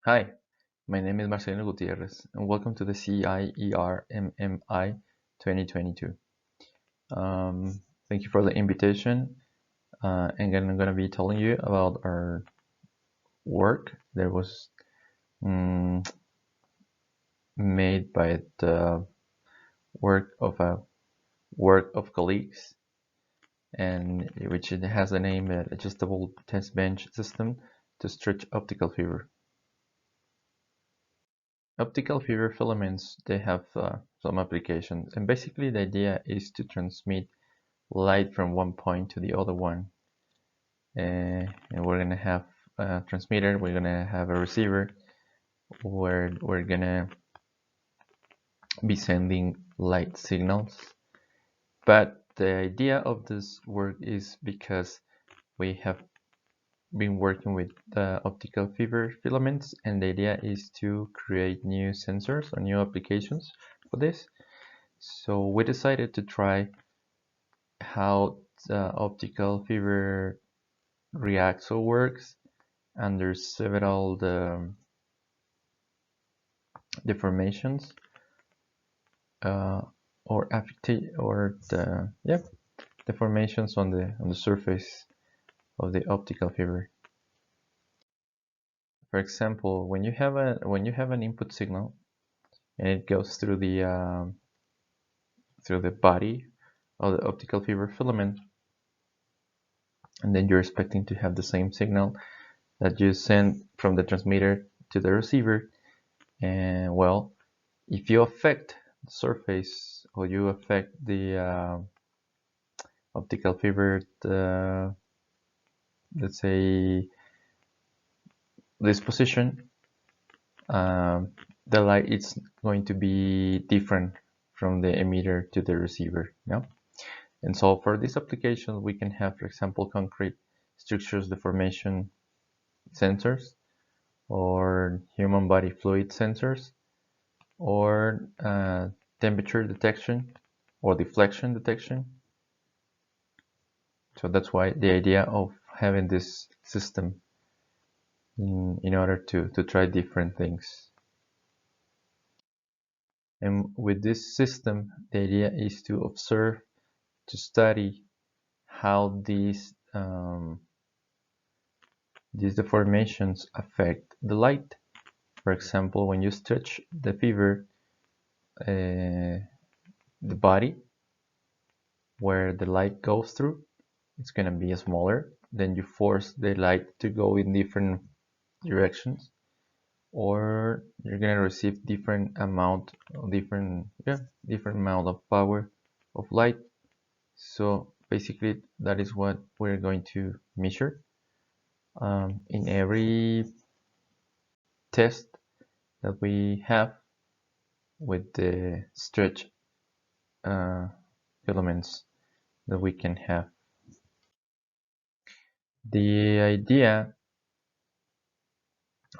Hi, my name is Marcelino Gutierrez, and welcome to the CIER-MMI 2022. Thank you for the invitation, and I'm going to be telling you about our work that was made by the work of colleagues, and which it has the name Adjustable Test Bench System to Stretch Optical Fiber. Optical fiber filaments, they have some applications, and basically the idea is to transmit light from one point to the other one. And we're gonna have a transmitter, we're gonna have a receiver where we're gonna be sending light signals. But the idea of this work is because we have been working with optical fiber filaments, and the idea is to create new sensors or new applications for this. So we decided to try how the optical fiber reacts or works under several deformations or deformations on the surface of the optical fiber. For example, when you have an input signal and it goes through the body of the optical fiber filament, and then you're expecting to have the same signal that you send from the transmitter to the receiver. And well, if you affect the surface or you affect the optical fiber, let's say this position, the light is going to be different from the emitter to the receiver. And so for this application, we can have, for example, concrete structures deformation sensors, or human body fluid sensors, or temperature detection or deflection detection. So that's why the idea of having this system in order to try different things. And with this system, the idea is to observe, to study how these deformations affect the light. For example, when you stretch the fiber, the body where the light goes through, it's going to be smaller. Then you force the light to go in different directions, or you're going to receive different amount of power of light. So basically that is what we're going to measure in every test that we have with the stretch filaments that we can have. The idea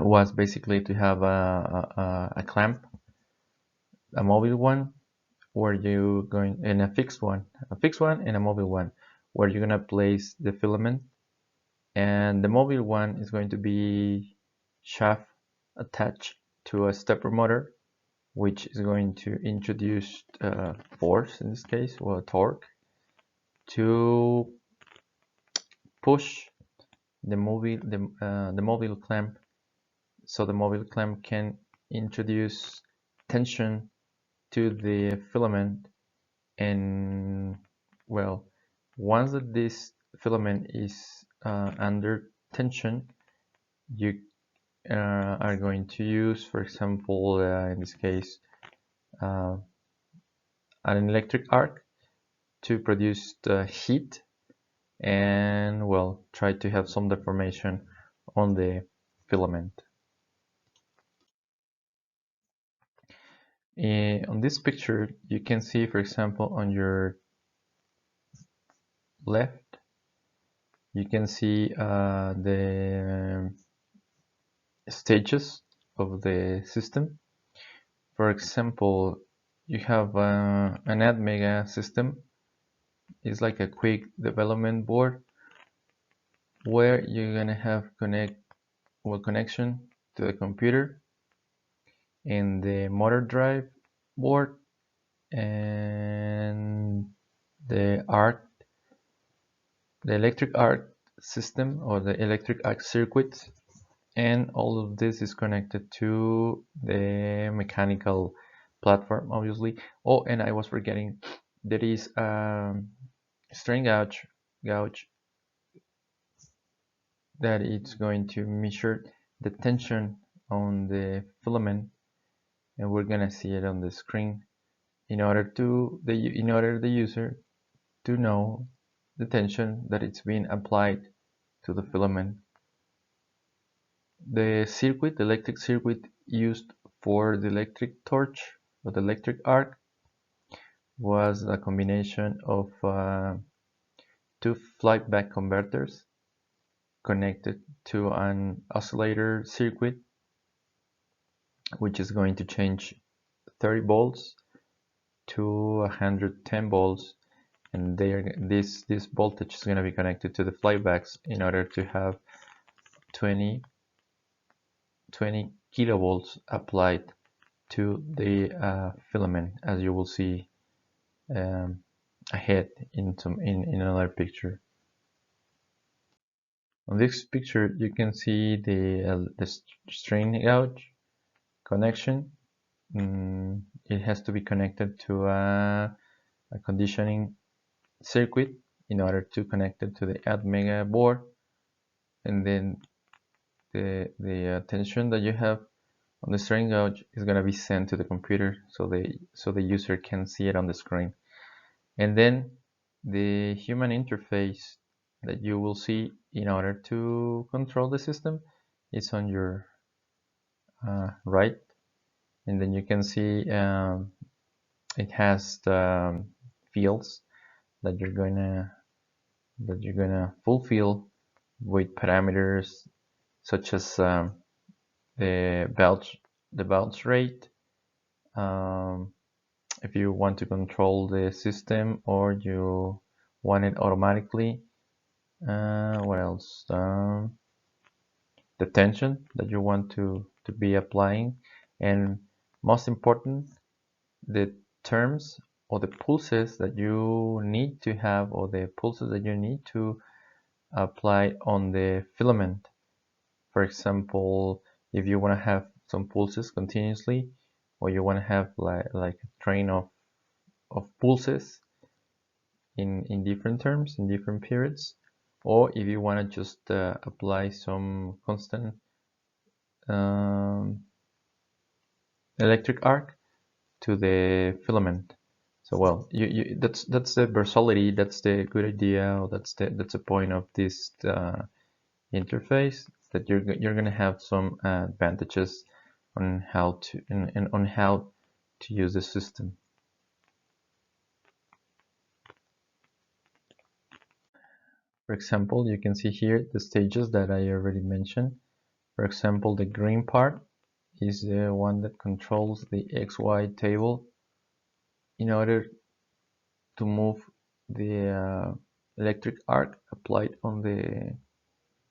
was basically to have a clamp, a mobile one, where you going, and a fixed one and a mobile one, where you're gonna place the filament, and the mobile one is going to be shaft attached to a stepper motor, which is going to introduce force, in this case, or torque, to push the mobile clamp, so the mobile clamp can introduce tension to the filament. And well, once that this filament is under tension, you are going to use, for example, in this case, an electric arc to produce the heat, and well, try to have some deformation on the filament. On this picture, you can see, for example, on your left, you can see the stages of the system. For example, you have an ADMEGA system. It's like a quick development board where you're gonna have connection to the computer and the motor drive board and the electric arc system or the electric arc circuit, and all of this is connected to the mechanical platform, obviously. Oh, and I was forgetting, there is a strain gauge that it's going to measure the tension on the filament, and we're gonna see it on the screen in order the user to know the tension that it's being applied to the filament. The electric circuit used for the electric torch or the electric arc was a combination of two flyback converters connected to an oscillator circuit, which is going to change 30 volts to 110 volts, and this voltage is going to be connected to the flybacks in order to have 20 kilovolts applied to the filament, as you will see ahead in another picture. On this picture, you can see the strain gauge connection. It has to be connected to a conditioning circuit in order to connect it to the ADMega board, and then the tension that you have on the strain gauge is going to be sent to the computer so the user can see it on the screen. And then the human interface that you will see in order to control the system is on your right, and then you can see it has the fields that you're gonna fulfill with parameters such as the bounce rate, if you want to control the system or you want it automatically. What else? The tension that you want to be applying, and most important, the terms or the pulses that you need to have, or the pulses that you need to apply on the filament. For example, if you want to have some pulses continuously, or you want to have like a train of pulses in different terms, in different periods, or if you want to just apply some constant electric arc to the filament. So well, that's the versatility, that's the good idea, or that's the point of this interface, that you're gonna have some advantages on how to on how to use the system. For example, you can see here the stages that I already mentioned. For example, the green part is the one that controls the XY table in order to move the electric arc applied on the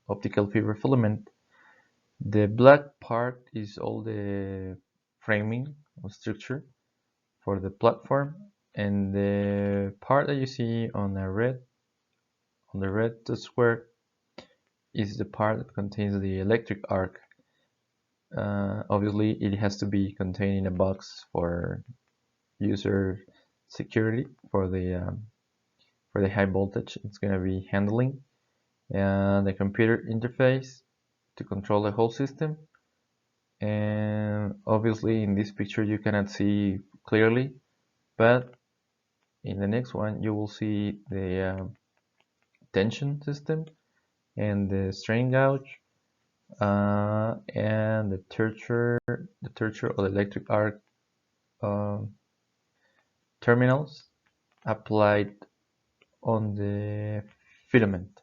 optical fiber filament. The black part is all the framing or structure for the platform, and the part that you see on the red square is the part that contains the electric arc. Obviously, it has to be contained in a box for user security for the high voltage it's going to be handling, and the computer interface to control the whole system. And obviously, in this picture you cannot see clearly, but in the next one you will see the tension system and the strain gauge and the torture or the electric arc terminals applied on the filament.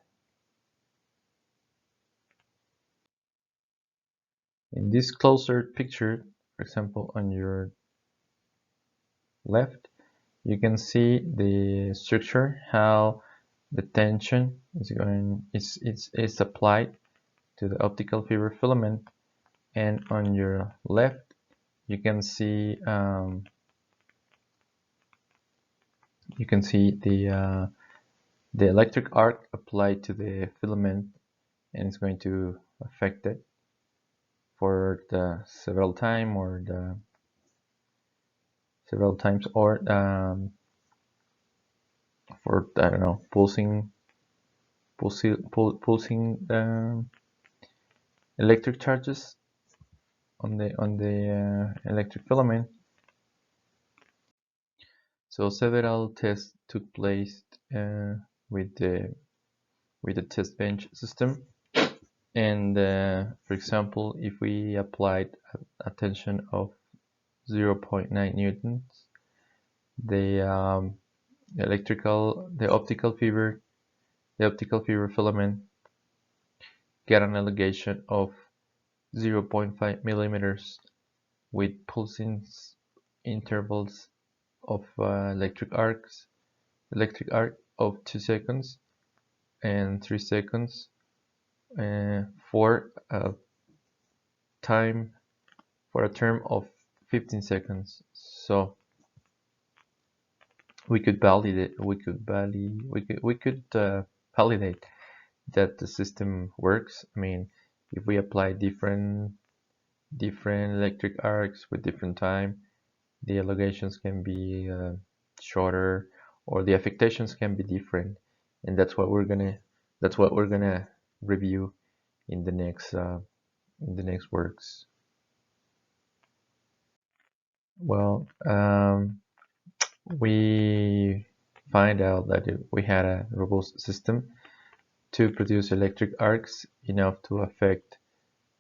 In this closer picture, for example, on your left, you can see the structure, how the tension is applied to the optical fiber filament, and on your left you can see the electric arc applied to the filament, and it's going to affect it for the several times, or for, I don't know, pulsing electric charges on the electric filament. So several tests took place with the test bench system, and for example, if we applied a tension of 0.9 newtons, the optical fiber filament get an elongation of 0.5 millimeters with pulsing intervals of electric arc of 2 seconds and 3 seconds for a term of 15 seconds. So we could validate that the system works. I mean, if we apply different electric arcs with different time, the elongations can be shorter, or the affectations can be different, and that's what we're gonna review in the next works. Well, we find out that we had a robust system to produce electric arcs enough to affect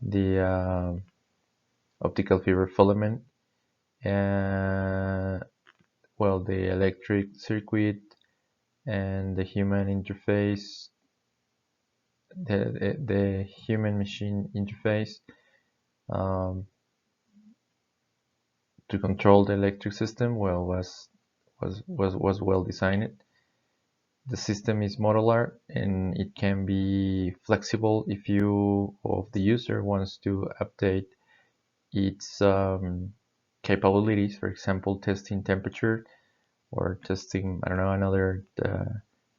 the optical fiber filament, well, the electric circuit and the human interface, the human machine interface to control the electric system, well, was well designed. The system is modular and it can be flexible if the user wants to update its capabilities, for example, testing temperature or testing, I don't know, another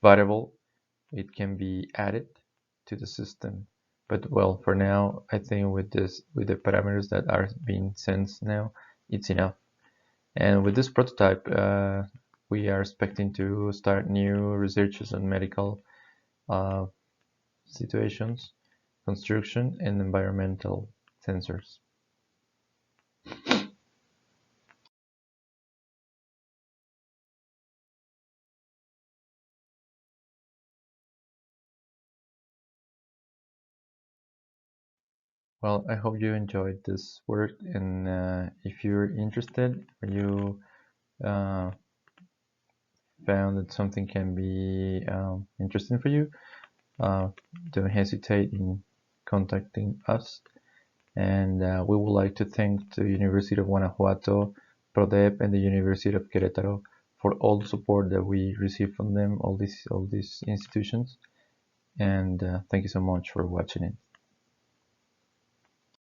variable. It can be added to the system. But well, for now, I think with the parameters that are being sensed now, it's enough. And with this prototype, we are expecting to start new researches on medical situations, construction, and environmental sensors. Well, I hope you enjoyed this work, and if you're interested, or you found that something can be interesting for you, don't hesitate in contacting us. And we would like to thank the University of Guanajuato, PRODEP, and the University of Querétaro for all the support that we receive from them, all these institutions. And thank you so much for watching it.